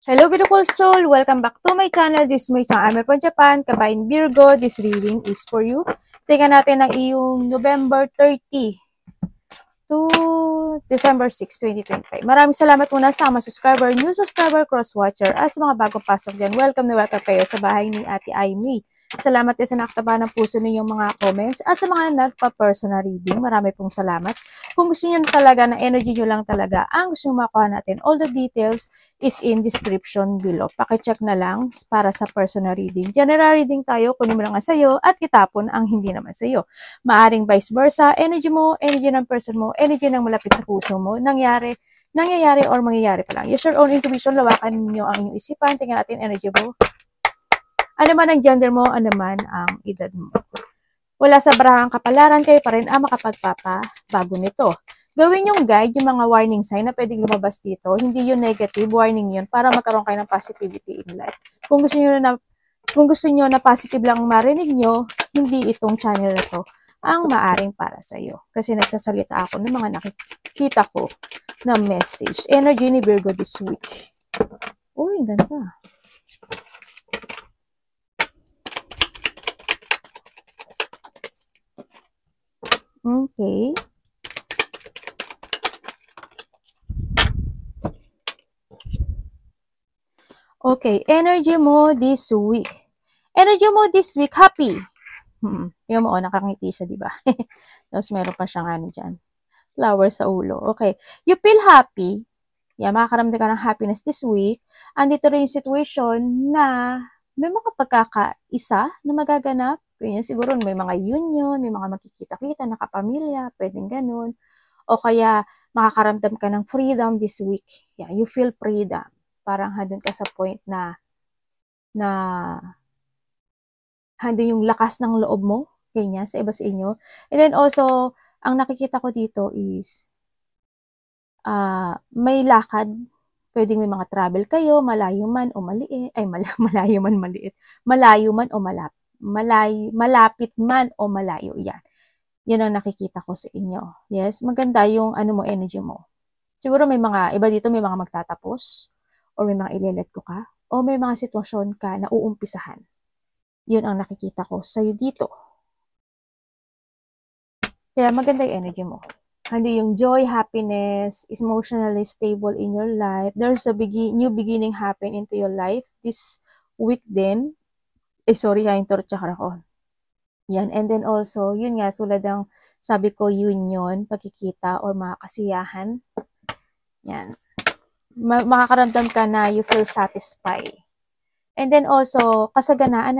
Hello beautiful soul! Welcome back to my channel. This is my channel. I'm from Japan. Kabayan Virgo. This reading is for you. Tingnan natin ang iyong November 30 to December 6, 2025. Maraming salamat muna sa mga subscriber, new subscriber, cross-watcher. As mga bagong pasok dyan, welcome na welcome kayo sa bahay ni Ate Aimee. Salamat din sa nakataba ng puso ninyong mga comments. At sa mga nagpa-personal reading, marami pong salamat. Kung gusto niyo talaga na energy nyo lang talaga, ang gusto nyo makuha natin, all the details is in description below. Pakicheck na lang para sa personal reading. General reading tayo, kunin mo lang ang sayo at itapon ang hindi naman sayo. Maaring vice versa, energy mo, energy ng person mo, energy ng malapit sa puso mo, nangyayari or mangyayari pa lang. Use your own intuition, lawakan niyo ang inyong isipan, tingnan natin energy mo. Ano man ang gender mo, ano man ang edad mo. Wala sa barahang kapalaran, kayo pa rin ang makapagpapabago nito. Gawin yung guide, yung mga warning sign na pwedeng lumabas dito. Hindi yung negative, warning yun para magkaroon kayo ng positivity in life. Kung gusto niyo na positive lang marinig nyo, hindi itong channel na to ang maaring para sa iyo. Kasi nagsasalita ako ng mga nakikita ko na message. Energy ni Virgo this week. Uy, ganda. Okay. Okay, energy mo this week. Energy mo this week, happy. Tingnan mo, nakangiti siya, di ba? Tapos meron pa siyang ano dyan. Flower sa ulo. Okay. You feel happy. Yeah, makakaramdam ka ng happiness this week. Andito rin yung situation na may mga pagkakaisa na magaganap. Ganyan, siguro may mga union, may mga makikita-kita, nakapamilya, pwedeng ganun. O kaya makakaramdam ka ng freedom this week. Yeah, you feel freedom. Parang handun ka sa point na handun yung lakas ng loob mo, ganyan, sa iba sa inyo. And then also, ang nakikita ko dito is may lakad, pwedeng may mga travel kayo, malayo man o maliit, ay malayo man maliit, malayo man o malapit man o malayo, yan. Yan ang nakikita ko sa inyo. Yes, maganda yung ano mo, energy mo. Siguro may mga, iba dito may mga magtatapos, or may mga ilelet ko ka, o may mga sitwasyon ka na uumpisahan. Yun ang nakikita ko sa'yo dito. Kaya maganda yung energy mo. Hindi yung joy, happiness, is emotionally stable in your life. There's a new beginning happen into your life this week din. Sorry, yung torchakra ko. Yan. And then also, yun nga, sulad ng sabi ko, union, pagkikita, or mga kasiyahan. Yan. Makakaramdam ka na you feel satisfied. And then also, kasaganaan,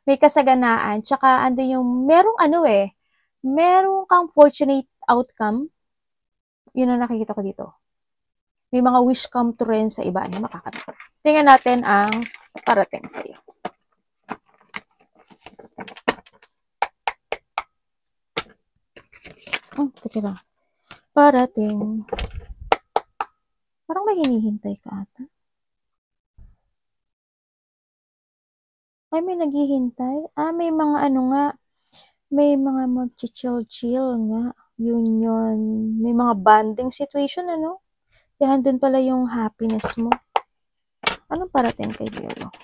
may kasaganaan, tsaka ando yung, merong kang fortunate outcome. Yun ang nakikita ko dito. May mga wish come true rin sa iba na makakamit. Tingnan natin ang parating sa iyo. Teka lang. Parating. Parang may hinihintay ka ata. Ay, may naghihintay. May mga may mga mag-chill nga. Union. May mga bonding situation, Yan, dun pala yung happiness mo. Anong parating kay Virgo?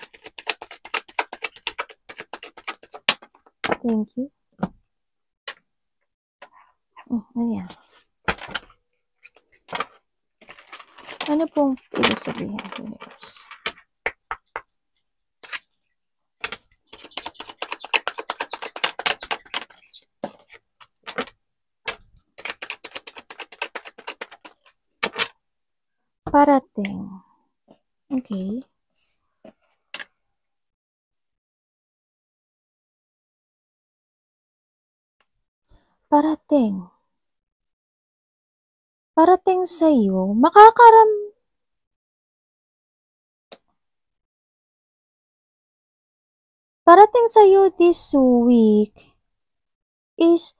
Thank you. Ano yan? Ano pong ibig sabihin, universe? Parating. Okay. Parating. Parating sa'yo, parating sa'yo this week is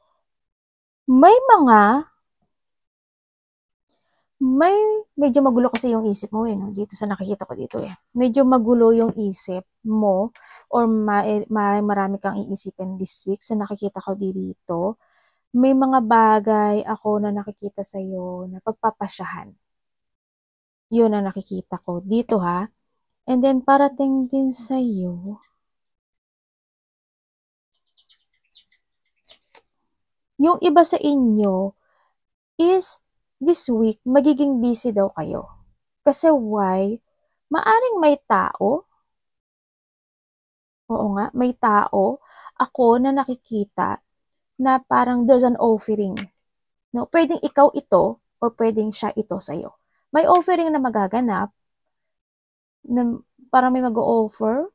medyo magulo kasi yung isip mo dito sa nakikita ko dito Medyo magulo yung isip mo or marami kang iisipin this week sa nakikita ko dito. may mga bagay ako na nakikita sa'yo na pagpapasyahan. Yun ang nakikita ko dito ha. And then parating din sa'yo yung iba sa inyo is this week magiging busy daw kayo. Kasi why? Maaring may tao. Oo nga, may tao ako na nakikita na parang there's an offering. No, pwedeng ikaw ito or pwedeng siya ito sa'yo. May offering na magaganap na parang may mag-o-offer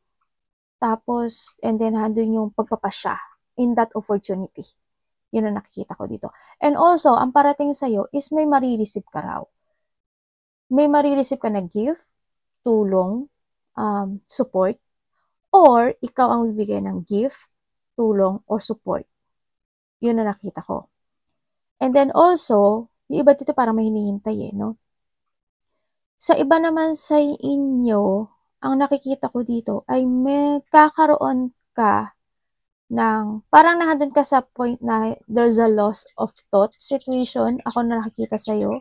tapos and then handun yung pagpapasya in that opportunity. Yun ang nakikita ko dito. And also, ang parating sa'yo is may marireceive ka raw. May marireceive ka na gift, tulong, support, or ikaw ang bibigay ng gift, tulong, or support. Yun ang nakita ko. And then also, yung iba dito parang may hinihintay no? Sa iba naman sa inyo, ang nakikita ko dito ay may kakaroon ka ng, parang nandun ka sa point na there's a loss of thought situation. Ako na nakikita sa'yo.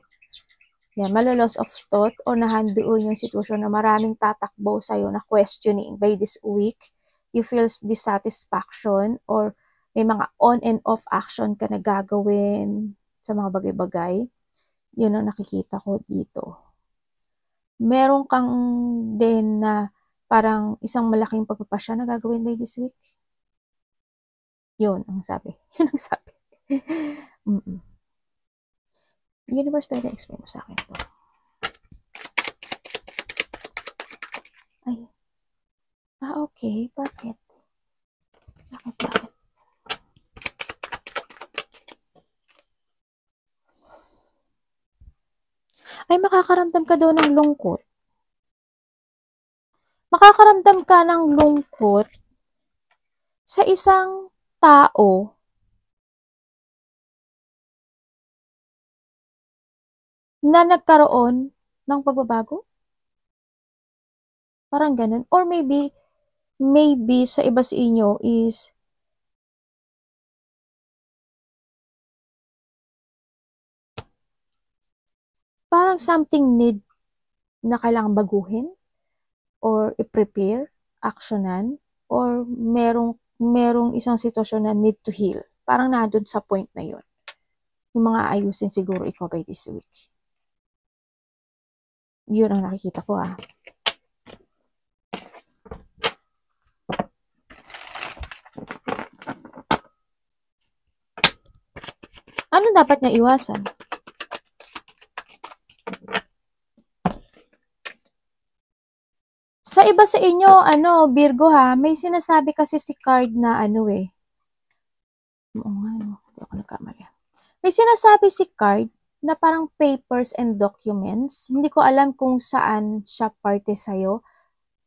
Yan, malo-loss of thought o nahandoon yung sitwasyon na maraming tatakbo sa'yo na questioning by this week. You feel dissatisfaction or may mga on and off action ka na gagawin sa mga bagay-bagay. Yun ang nakikita ko dito. Meron kang din na parang isang malaking pagpapasya na gagawin by this week. Yun ang sabi. Yun ang sabi. Universe, pwede explain mo sa akin ito. Ay. Okay. Bakit? Bakit? Ay, makakaramdam ka daw ng lungkot. Makakaramdam ka ng lungkot sa isang tao na nagkaroon ng pagbabago? Parang ganun. Or maybe sa iba sa inyo is parang something need na kailangang baguhin or i-prepare, actionan, or merong isang sitwasyon na need to heal. Parang nandun sa point na yun. Yung mga ayusin siguro ikaw by this week. Yun ang nakikita ko Ano dapat niya iwasan? Sa iba sa inyo, Virgo may sinasabi kasi si card na Oo nga, hindi ako nagkamali. May sinasabi si card na parang papers and documents. Hindi ko alam kung saan siya parte sa'yo.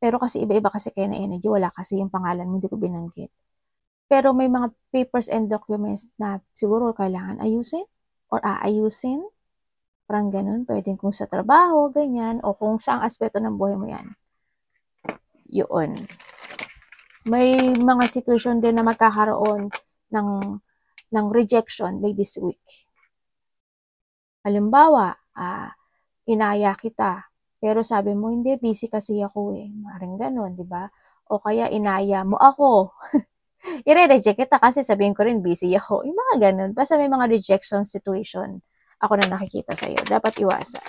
Pero kasi iba-iba kasi kayo na energy. Wala kasi yung pangalan mo, hindi ko binanggit. Pero may mga papers and documents na siguro kailangan ayusin or aayusin. Parang ganun. Pwedeng kung sa trabaho, ganyan. O kung saang aspeto ng buhay mo yan. Yun. May mga situation din na magkakaroon ng rejection by this week. Halimbawa, inaya kita, pero sabi mo, hindi, busy kasi ako Maring ganun, di ba? O kaya inaya mo ako. I-reject kita kasi sabihin ko rin, busy ako. Yung mga ganun. Basta may mga rejection situation ako na nakikita sa'yo. Dapat iwasan.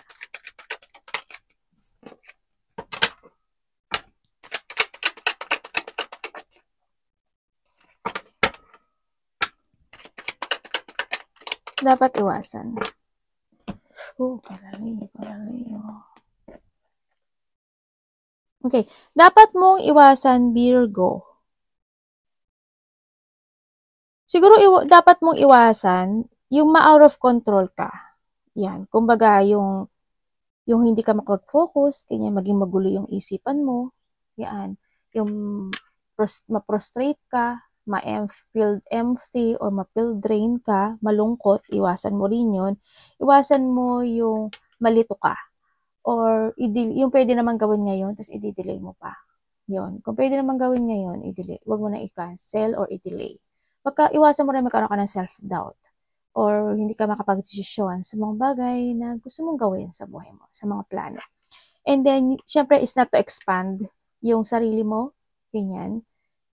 Dapat iwasan. Kalali. Okay. Dapat mong iwasan, Virgo. Siguro dapat mong iwasan yung ma-out of control ka. Yan. Kumbaga, yung hindi ka makapag-focus, kanya maging magulo yung isipan mo. Yan. Yung ma-prostrate ka, ma-feel empty or ma-feel drain ka, malungkot, iwasan mo rin yun. Iwasan mo yung malito ka. Or yung pwede naman gawin ngayon, tapos i-delay mo pa. Yun. Kung pwede naman gawin ngayon, i-delay. Huwag mo na i-cancel or i-delay. Iwasan mo rin magkaroon ka ng self-doubt. or hindi ka makapag-desisyon sa mga bagay na gusto mong gawin sa buhay mo, sa mga plano. And then, syempre, is not to expand yung sarili mo, ganyan.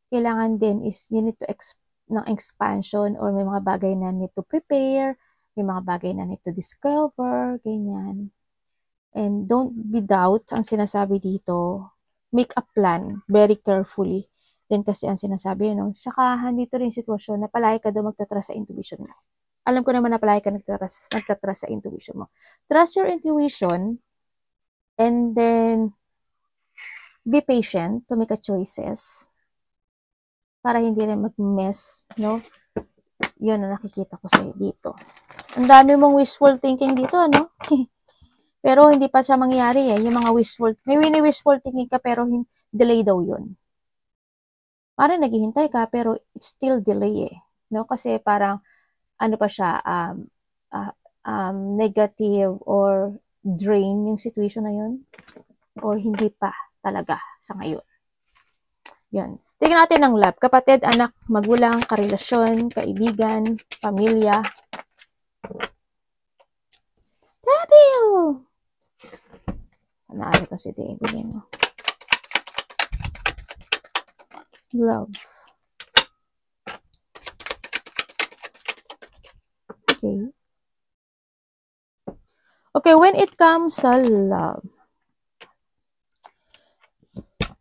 Kailangan din is you need to ng expansion or may mga bagay na need to prepare, may mga bagay na need to discover, ganyan. And don't be doubt ang sinasabi dito. Make a plan very carefully. Then kasi ang sinasabi, no, saka dito rin sitwasyon na palagi ka daw magtatrust sa intuition mo. Alam ko naman na palagi ka nagtatrust sa intuition mo. Trust your intuition and then be patient to make a choices para hindi rin mag-mess, no? Yun ang nakikita ko sa'yo dito. Ang dami mong wishful thinking dito, no? Pero hindi pa siya mangyayari eh. Yung mga may wishful thinking ka pero delay daw yun. Parang naghihintay ka pero it's still delay eh. No? Kasi parang ano pa siya, negative or drain yung situation na yun. Or hindi pa talaga sa ngayon. Yun. Tingnan natin ang love. Kapatid, anak, magulang, karelasyon, kaibigan, pamilya. W! Ano ito si David? Love. Okay. Okay, when it comes sa love.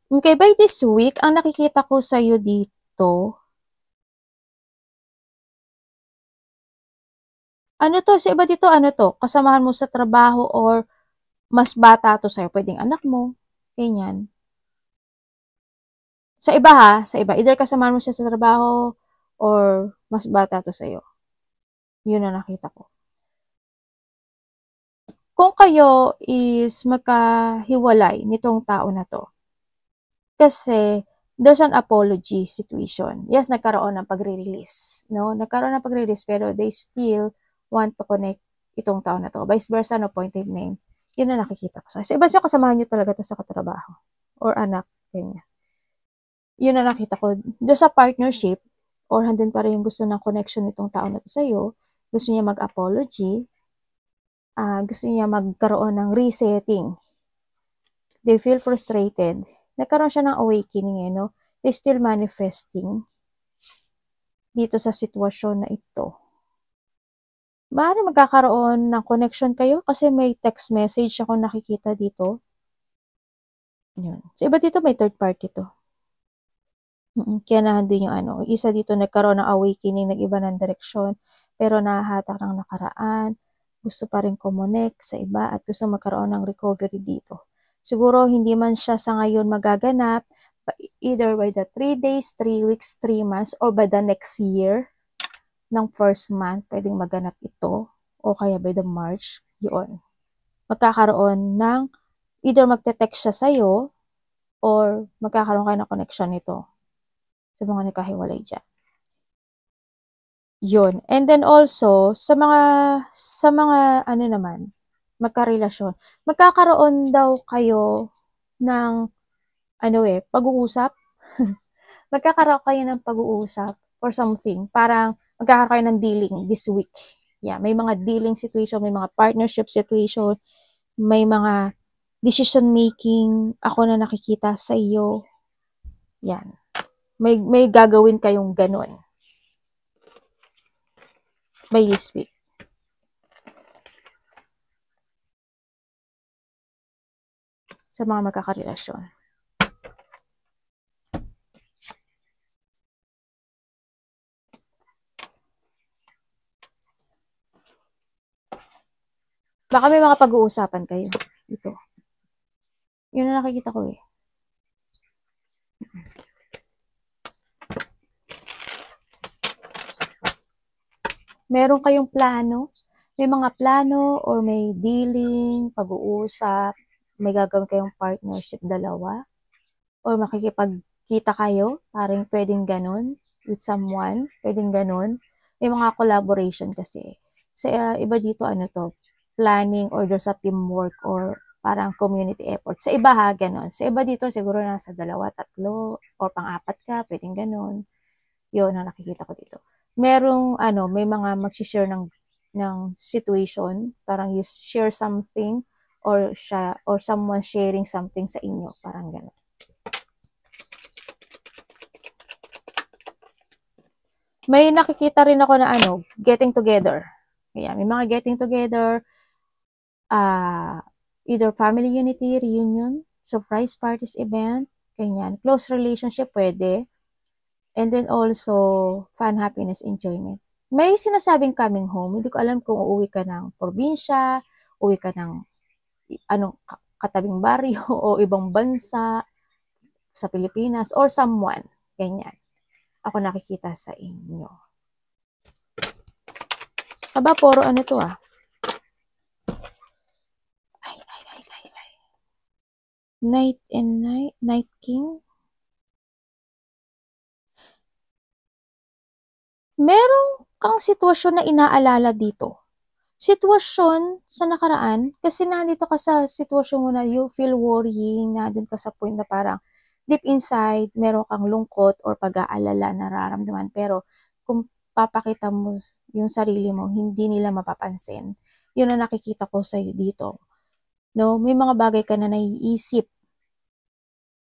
Okay, by this week, ang nakikita ko sa'yo dito, ano to? Sa iba dito, ano to? Kasamahan mo sa trabaho or mas bata to sa'yo. Pwedeng anak mo. Ganyan. Sa iba ha, sa iba. Either kasamahan mo siya sa trabaho or mas bata to sa'yo. Yun ang nakita ko. Kung kayo is magkahiwalay nitong tao na to, kasi there's an apology situation. Yes, nagkaroon ng pagre-release. No? Nagkaroon ng pagre-release pero they still want to connect itong tao na to. Vice versa, no pointed name. Yun na nakikita ko. So, iba siya kasamahan nyo talaga to sa katrabaho. Or anak, ganyan. Yun na nakita ko. There's a partnership or handin pa rin yung gusto ng connection nitong tao na to sa'yo. Gusto niya mag-apology. Gusto niya magkaroon ng resetting. They feel frustrated. Nagkaroon siya ng awakening eh, no? They're still manifesting dito sa sitwasyon na ito. Maaari magkakaroon ng connection kayo kasi may text message ako nakikita dito. Yun. So, iba dito may third party to. Kaya nandun yung ano. Isa dito nagkaroon ng awakening, nag-iba ng direksyon, pero nahahatak ng nakaraan. Gusto pa rin kumonek sa iba at gusto magkaroon ng recovery dito. Siguro hindi man siya sa ngayon magaganap, either by the 3 days, 3 weeks, 3 months, or by the next year ng first month, pwedeng maganap ito, o kaya by the March, yun. Magkakaroon ng, either magte-text siya sa'yo, or magkakaroon kayo ng connection nito sa mga nagkahiwalay dyan. Yun. And then also, sa mga ano naman, magkarelasyon, magkakaroon daw kayo ng, pag-uusap. Magkakaroon kayo ng pag-uusap or something. Parang, magkakaroon kayo ng dealing this week. Yeah, may mga dealing situation, may mga partnership situation, may mga decision making ako na nakikita sa iyo. Yan. May gagawin kayong ganun by this week. Sa mga magkakarelasyon. Baka may mga pag-uusapan kayo. Ito. Yun na nakikita ko eh. Meron kayong plano. May mga plano or may dealing, pag-uusap, may gagawin kayong partnership dalawa. Or makikipagkita kayo, parang pwedeng ganun with someone, pwedeng ganun. May mga collaboration kasi. Sa iba dito, planning or there's a teamwork or parang community effort. Sa iba ha, ganun. Sa iba dito, siguro nasa 2, 3, or pang-4 ka, pwedeng ganun. Yun ang nakikita ko dito. merong may mga mag-share ng situation, parang you share something or someone sharing something sa inyo, parang gano'n. May nakikita rin ako na getting together. Kaya may mga getting together, either family unity, reunion, surprise parties event, ganyan. Close relationship pwede. And then also, fun, happiness, enjoyment. May sinasabing coming home. Hindi ko alam kung uuwi ka ng probinsya, uuwi ka ng katabing baryo o ibang bansa sa Pilipinas or someone. Ganyan. Ako nakikita sa inyo. Aba, puro ano to ah. Ay. Night and night. Night King. Meron kang sitwasyon na inaalala dito. Sitwasyon sa nakaraan, kasi nandito ka sa sitwasyon mo na you feel worrying, nandun ka sa point na parang deep inside, meron kang lungkot or pag-aalala nararamdaman. Pero kung papakita mo yung sarili mo, hindi nila mapapansin. Yun ang nakikita ko sa'yo dito. No? May mga bagay ka na naiisip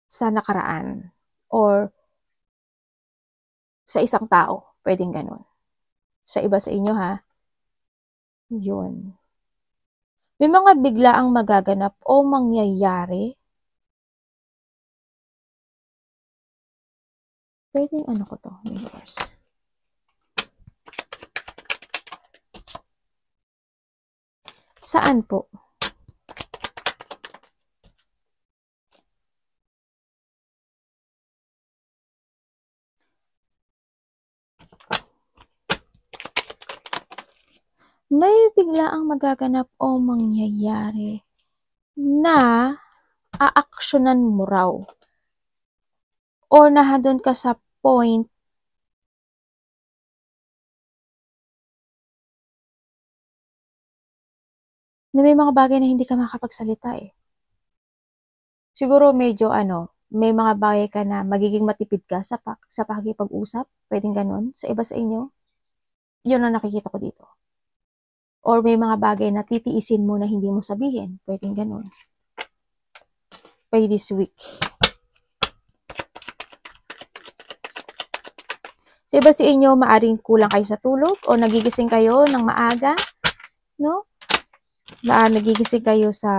sa nakaraan or sa isang tao. Pwedeng ganun. Sa iba sa inyo ha. Yun. May mga biglaang magaganap o mangyayari. Pwedeng ano ko to, viewers. Saan po? May biglaang magaganap o mangyayari na aaksyonan mo raw. O nahadon ka sa point na may mga bagay na hindi ka makapagsalita eh. Siguro medyo may mga bagay ka na magiging matipid ka sa pakikipag-usap. Pwedeng ganun sa iba sa inyo. Yun ang nakikita ko dito. Or may mga bagay na titiisin mo na hindi mo sabihin. Pwedeng ganun. By this week. Sa iba sa inyo, maaring kulang kayo sa tulog o nagigising kayo ng maaga. No? Nagigising kayo sa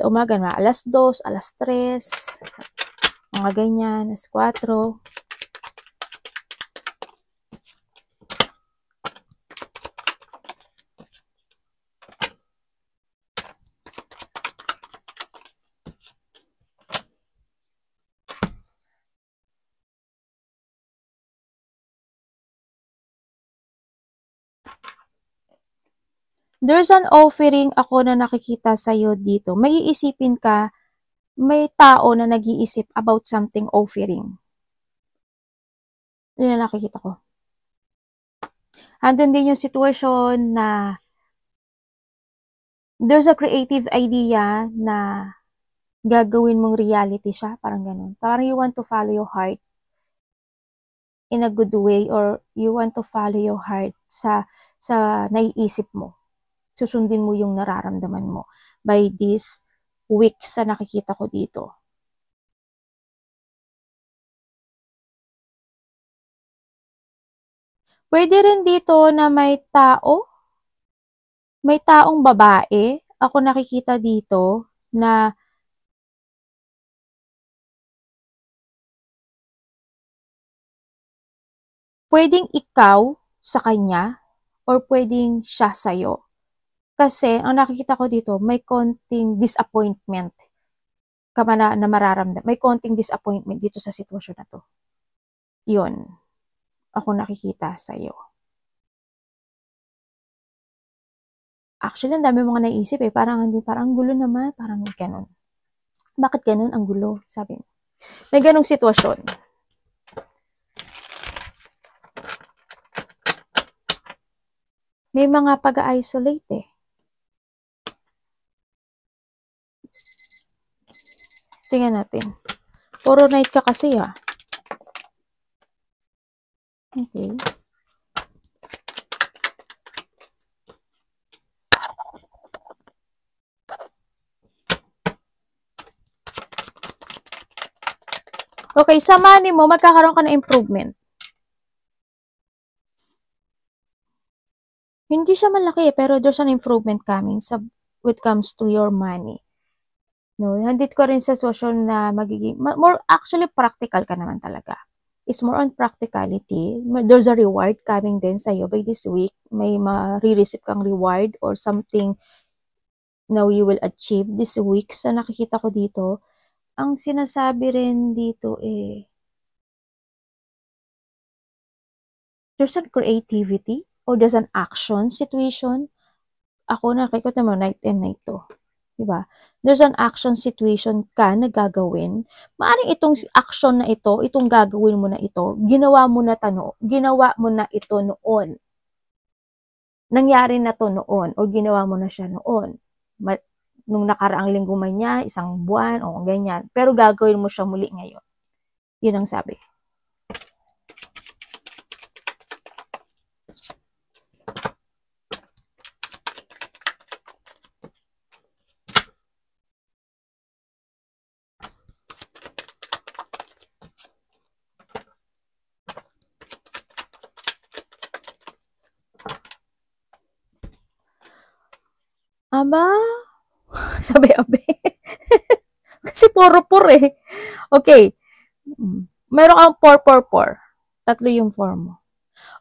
umaga, mga alas 2, alas 3, mga ganyan, alas 4. There's an offering ako na nakikita sa'yo dito. May iisipin ka, may tao na nag-iisip about something offering. Yun ang nakikita ko. Andun din yung sitwasyon na there's a creative idea na gagawin mong reality siya. Parang ganun. Parang you want to follow your heart in a good way or you want to follow your heart sa naiisip mo. Susundin mo yung nararamdaman mo by this week sa nakikita ko dito. Pwede rin dito na may taong babae. Ako nakikita dito na pwedeng ikaw sa kanya or pwedeng siya sa'yo. Kasi ang nakikita ko dito, may konting disappointment ka na mararamdaman. May konting disappointment dito sa sitwasyon na to. Yun. Ako nakikita sa'yo. Actually, ang dami mga naisip eh. Parang gulo naman. Parang ganun. Bakit ganun? Ang gulo, sabi mo. May ganung sitwasyon. May mga pag-isolate eh. Tingnan natin. Puro night ka kasi ah. Okay. Okay, sa money mo, magkakaroon ka ng improvement. Hindi siya malaki, pero there's an improvement coming sa when it comes to your money. No, handit ko rin sa sitwasyon na magiging, more actually practical ka naman talaga. It's more on practicality. There's a reward coming din sa'yo by this week. May ma-receive kang reward or something na you will achieve this week. Sa nakikita ko dito, ang sinasabi rin dito there's a creativity or there's an action situation. Ako nakikita mo, night and night to. Diba? There's an action situation ka na gagawin. Maaring itong action na ito, itong gagawin mo na ito, ginawa mo na ito noon. Nangyari na to noon o ginawa mo na siya noon. Nung nakaraang linggo man niya, isang buwan o ganyan. Pero gagawin mo siya muli ngayon. Yun ang sabi. Aba, sabi abe. Kasi puro-pur eh. Okay. Meron kang 444. Tatlo yung 4 mo.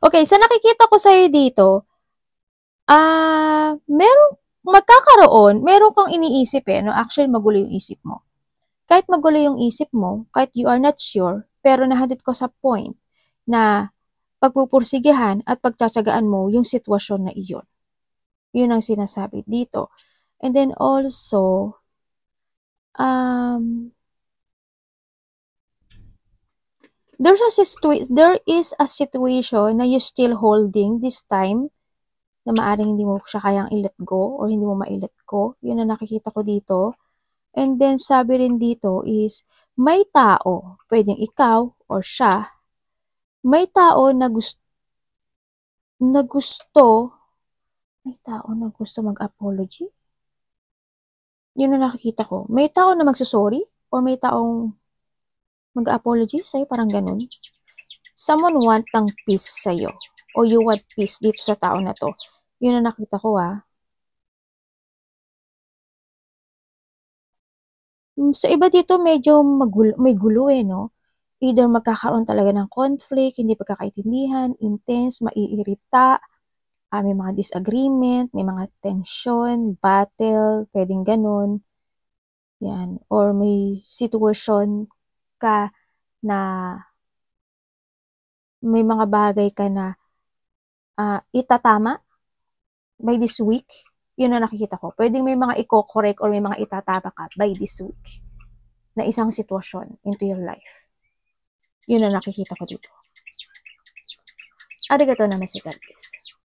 Okay, sa nakikita ko sa'yo dito, meron kang iniisip no? Actually, magulo yung isip mo. Kahit magulo yung isip mo, kahit you are not sure, pero nahatid ko sa point na pagpupursigihan at pagtsatsagaan mo yung sitwasyon na iyon. Yun ang sinasabi dito. And then also, there is a situation na you still holding this time na maaring hindi mo siya kayang i-let go or hindi mo ma-let go. Yun ang nakikita ko dito. And then sabi rin dito is may tao, pwedeng ikaw or siya, may tao na gusto mag-apology. Yun ang nakikita ko. May tao na magsusorry or may taong mag-apology sa'yo, parang ganun. Someone want ng peace sa'yo or you want peace dito sa tao na to. Yun ang nakita ko Sa iba dito medyo may gulo no? Either magkakaroon talaga ng conflict, hindi pagkakaintindihan, intense, maiirita, may mga disagreement, may mga tension, battle, pwedeng ganun. Yan. Or may situation ka na may mga bagay ka na itatama by this week. Yun na nakikita ko. Pwedeng may mga i-correct or may mga itatama ka by this week na isang sitwasyon into your life. Yun na nakikita ko dito. Arigatou naman si God bless.